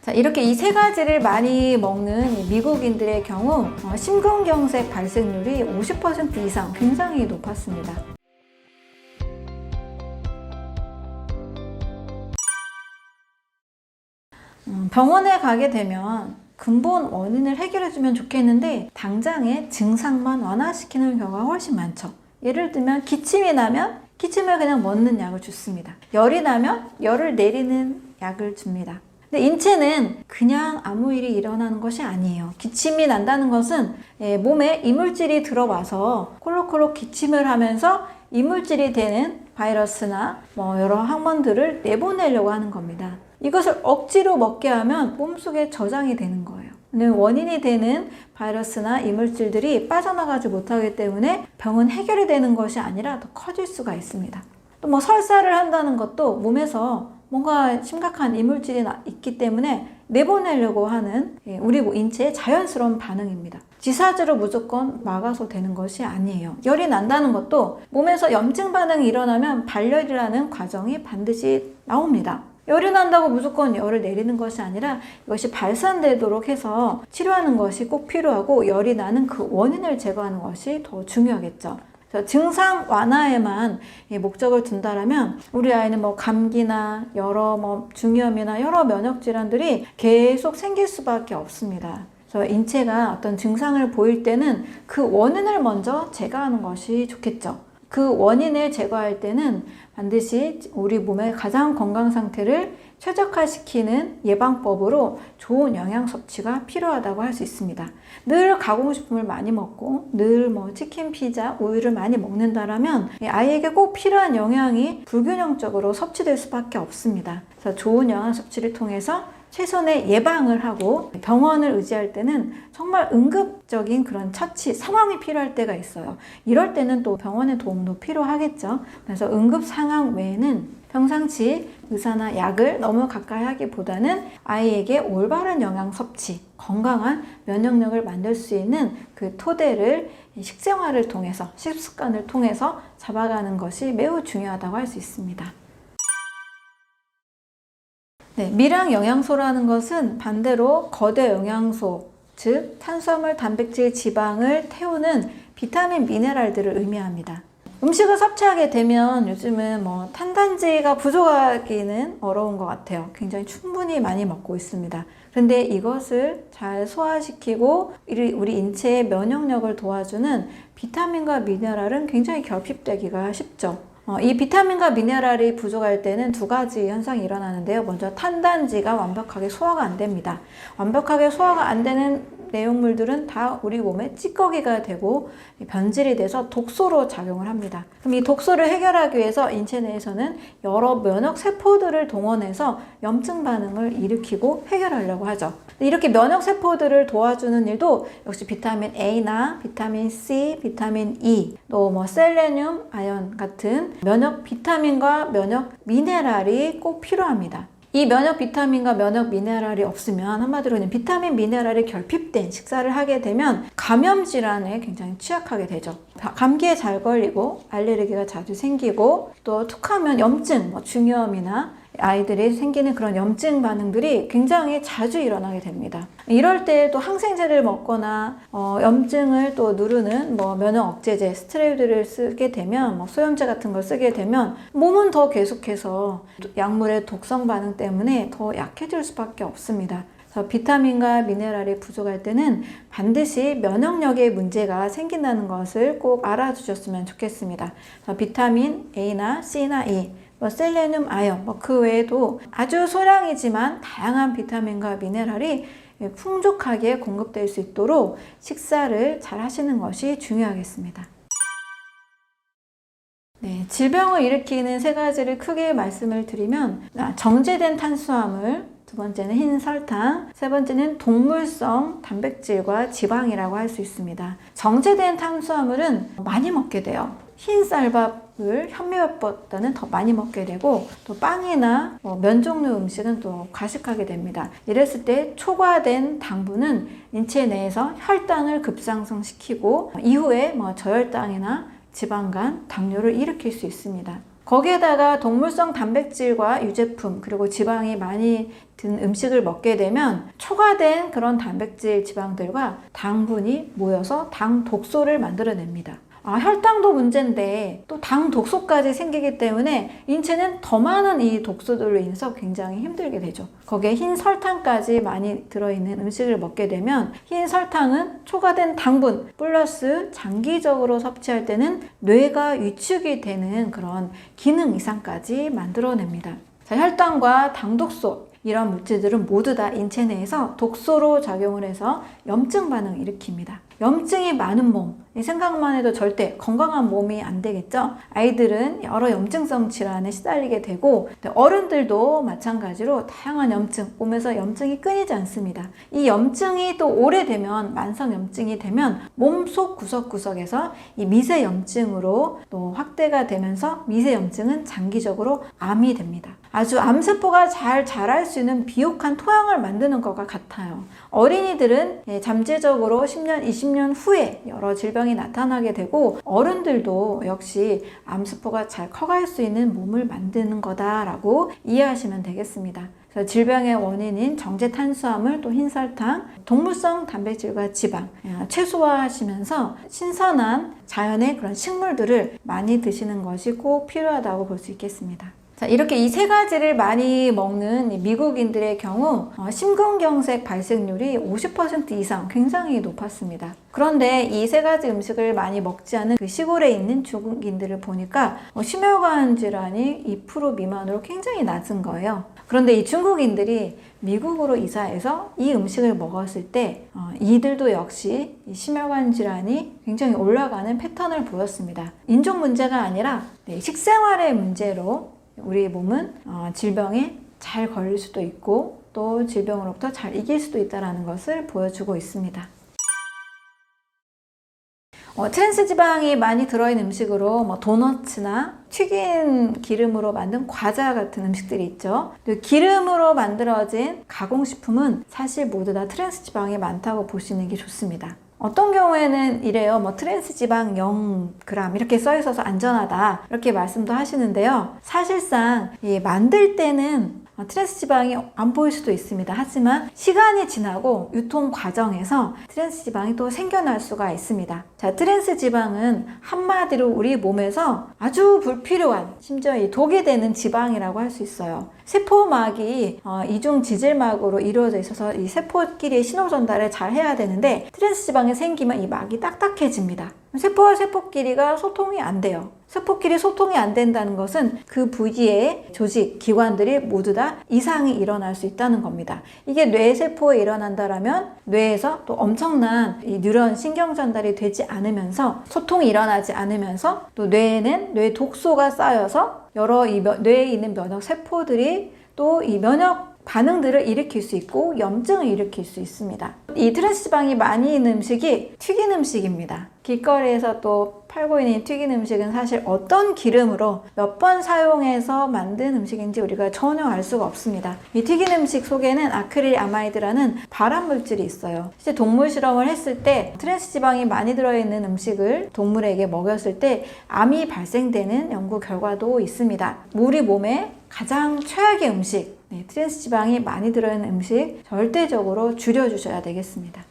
자, 이렇게 이 세 가지를 많이 먹는 미국인들의 경우 심근경색 발생률이 50% 이상 굉장히 높았습니다. 병원에 가게 되면 근본 원인을 해결해주면 좋겠는데 당장의 증상만 완화시키는 경우가 훨씬 많죠. 예를 들면 기침이 나면 기침을 그냥 멎는 약을 줍니다. 열이 나면 열을 내리는 약을 줍니다. 근데 인체는 그냥 아무 일이 일어나는 것이 아니에요. 기침이 난다는 것은 몸에 이물질이 들어와서 콜록콜록 기침을 하면서 이물질이 되는 바이러스나 여러 항원들을 내보내려고 하는 겁니다. 이것을 억지로 먹게 하면 몸속에 저장이 되는 거예요. 원인이 되는 바이러스나 이물질들이 빠져나가지 못하기 때문에 병은 해결이 되는 것이 아니라 더 커질 수가 있습니다. 또 설사를 한다는 것도 몸에서 뭔가 심각한 이물질이 있기 때문에 내보내려고 하는 우리 인체의 자연스러운 반응입니다. 지사제로 무조건 막아서 되는 것이 아니에요. 열이 난다는 것도 몸에서 염증 반응이 일어나면 발열이라는 과정이 반드시 나옵니다. 열이 난다고 무조건 열을 내리는 것이 아니라 이것이 발산되도록 해서 치료하는 것이 꼭 필요하고 열이 나는 그 원인을 제거하는 것이 더 중요하겠죠. 증상 완화에만 목적을 둔다라면 우리 아이는 감기나 여러 중이염이나 여러 면역 질환들이 계속 생길 수밖에 없습니다. 그래서 인체가 어떤 증상을 보일 때는 그 원인을 먼저 제거하는 것이 좋겠죠. 그 원인을 제거할 때는 반드시 우리 몸의 가장 건강 상태를 최적화시키는 예방법으로 좋은 영양 섭취가 필요하다고 할 수 있습니다. 늘 가공식품을 많이 먹고 늘 치킨, 피자, 우유를 많이 먹는다라면 아이에게 꼭 필요한 영양이 불균형적으로 섭취될 수밖에 없습니다. 그래서 좋은 영양 섭취를 통해서 최선의 예방을 하고 병원을 의지할 때는 정말 응급적인 그런 처치 상황이 필요할 때가 있어요. 이럴 때는 또 병원의 도움도 필요하겠죠. 그래서 응급 상황 외에는 평상시 의사나 약을 너무 가까이 하기보다는 아이에게 올바른 영양 섭취, 건강한 면역력을 만들 수 있는 그 토대를 식생활을 통해서, 식습관을 통해서 잡아가는 것이 매우 중요하다고 할 수 있습니다. 미량 영양소라는 것은 반대로 거대 영양소, 즉 탄수화물, 단백질, 지방을 태우는 비타민, 미네랄들을 의미합니다. 음식을 섭취하게 되면 요즘은 탄단지가 부족하기는 어려운 것 같아요. 굉장히 충분히 많이 먹고 있습니다. 그런데 이것을 잘 소화시키고 우리 인체의 면역력을 도와주는 비타민과 미네랄은 굉장히 결핍되기가 쉽죠. 이 비타민과 미네랄이 부족할 때는 두 가지 현상이 일어나는데요. 먼저 탄단지가 완벽하게 소화가 안 됩니다. 완벽하게 소화가 안 되는 내용물들은 다 우리 몸에 찌꺼기가 되고 변질이 돼서 독소로 작용을 합니다. 그럼 이 독소를 해결하기 위해서 인체 내에서는 여러 면역 세포들을 동원해서 염증 반응을 일으키고 해결하려고 하죠. 이렇게 면역 세포들을 도와주는 일도 역시 비타민 A나 비타민 C, 비타민 E, 또 셀레늄, 아연 같은 면역 비타민과 면역 미네랄이 꼭 필요합니다. 이 면역 비타민과 면역 미네랄이 없으면 한마디로 그냥 비타민, 미네랄이 결핍된 식사를 하게 되면 감염 질환에 굉장히 취약하게 되죠. 감기에 잘 걸리고 알레르기가 자주 생기고 또 툭하면 염증, 중이염이나 아이들이 생기는 그런 염증 반응들이 굉장히 자주 일어나게 됩니다. 이럴 때 또 항생제를 먹거나 염증을 또 누르는 면역 억제제, 스테로이드를 쓰게 되면 소염제 같은 걸 쓰게 되면 몸은 더 계속해서 약물의 독성 반응 때문에 더 약해질 수밖에 없습니다. 그래서 비타민과 미네랄이 부족할 때는 반드시 면역력에 문제가 생긴다는 것을 꼭 알아두셨으면 좋겠습니다. 그래서 비타민 A나 C나 E, 셀레늄, 아연, 그 외에도 아주 소량이지만 다양한 비타민과 미네랄이 풍족하게 공급될 수 있도록 식사를 잘 하시는 것이 중요하겠습니다. 질병을 일으키는 세 가지를 크게 말씀을 드리면 정제된 탄수화물, 두 번째는 흰 설탕, 세 번째는 동물성 단백질과 지방이라고 할 수 있습니다. 정제된 탄수화물은 많이 먹게 돼요. 흰 쌀밥을 현미밥보다는 더 많이 먹게 되고 또 빵이나 면 종류 음식은 또 과식하게 됩니다. 이랬을 때 초과된 당분은 인체 내에서 혈당을 급상승시키고 이후에 저혈당이나 지방간, 당뇨를 일으킬 수 있습니다. 거기에다가 동물성 단백질과 유제품 그리고 지방이 많이 든 음식을 먹게 되면 초과된 그런 단백질 지방들과 당분이 모여서 당 독소를 만들어냅니다. 혈당도 문제인데 또 당 독소까지 생기기 때문에 인체는 더 많은 이 독소들로 인해서 굉장히 힘들게 되죠. 거기에 흰 설탕까지 많이 들어있는 음식을 먹게 되면 흰 설탕은 초과된 당분 플러스 장기적으로 섭취할 때는 뇌가 위축이 되는 그런 기능 이상까지 만들어냅니다. 자, 혈당과 당독소 이런 물질들은 모두 다 인체 내에서 독소로 작용을 해서 염증 반응을 일으킵니다. 염증이 많은 몸, 생각만 해도 절대 건강한 몸이 안 되겠죠? 아이들은 여러 염증성 질환에 시달리게 되고 어른들도 마찬가지로 다양한 염증, 몸에서 염증이 끊이지 않습니다. 이 염증이 또 오래되면 만성 염증이 되면 몸속 구석구석에서 이 미세 염증으로 또 확대가 되면서 미세 염증은 장기적으로 암이 됩니다. 아주 암세포가 잘 자랄 수 있는 비옥한 토양을 만드는 것과 같아요. 어린이들은 잠재적으로 10년, 20년 후에 여러 질병이 나타나게 되고 어른들도 역시 암세포가 잘 커갈 수 있는 몸을 만드는 거다라고 이해하시면 되겠습니다. 그래서 질병의 원인인 정제 탄수화물, 또 흰설탕, 동물성 단백질과 지방 최소화하시면서 신선한 자연의 그런 식물들을 많이 드시는 것이 꼭 필요하다고 볼 수 있겠습니다. 자, 이렇게 이 세 가지를 많이 먹는 미국인들의 경우 심근경색 발생률이 50% 이상 굉장히 높았습니다. 그런데 이 세 가지 음식을 많이 먹지 않은 그 시골에 있는 중국인들을 보니까 심혈관 질환이 2% 미만으로 굉장히 낮은 거예요. 그런데 이 중국인들이 미국으로 이사해서 이 음식을 먹었을 때 이들도 역시 이 심혈관 질환이 굉장히 올라가는 패턴을 보였습니다. 인종 문제가 아니라 식생활의 문제로 우리 몸은 질병에 잘 걸릴 수도 있고 또 질병으로부터 잘 이길 수도 있다는 것을 보여주고 있습니다. 트랜스 지방이 많이 들어있는 음식으로 도너츠나 튀긴 기름으로 만든 과자 같은 음식들이 있죠. 기름으로 만들어진 가공식품은 사실 모두 다 트랜스 지방이 많다고 보시는 게 좋습니다. 어떤 경우에는 이래요. 트랜스 지방 0g 이렇게 써 있어서 안전하다 이렇게 말씀도 하시는데요. 사실상 만들 때는 트랜스 지방이 안 보일 수도 있습니다. 하지만 시간이 지나고 유통 과정에서 트랜스 지방이 또 생겨날 수가 있습니다. 자, 트랜스 지방은 한마디로 우리 몸에서 아주 불필요한, 심지어 독이 되는 지방이라고 할 수 있어요. 세포막이 이중 지질막으로 이루어져 있어서 이 세포끼리의 신호 전달을 잘 해야 되는데 트랜스 지방이 생기면 이 막이 딱딱해집니다. 세포와 세포끼리가 소통이 안 돼요. 세포끼리 소통이 안 된다는 것은 그 부위의 조직, 기관들이 모두 다 이상이 일어날 수 있다는 겁니다. 이게 뇌세포에 일어난다라면 뇌에서 또 엄청난 이 뉴런 신경 전달이 되지 않으면서 소통이 일어나지 않으면서 또 뇌에는 뇌 독소가 쌓여서 여러 뇌에 있는 면역 세포들이 또 이 면역 반응들을 일으킬 수 있고 염증을 일으킬 수 있습니다. 이 트랜스 지방이 많이 있는 음식이 튀긴 음식입니다. 길거리에서 또 팔고 있는 튀긴 음식은 사실 어떤 기름으로 몇 번 사용해서 만든 음식인지 우리가 전혀 알 수가 없습니다. 이 튀긴 음식 속에는 아크릴 아마이드라는 발암 물질이 있어요. 실제 동물 실험을 했을 때 트랜스 지방이 많이 들어있는 음식을 동물에게 먹였을 때 암이 발생되는 연구 결과도 있습니다. 우리 몸에 가장 최악의 음식, 트랜스 지방이 많이 들어있는 음식 절대적으로 줄여주셔야 되겠습니다.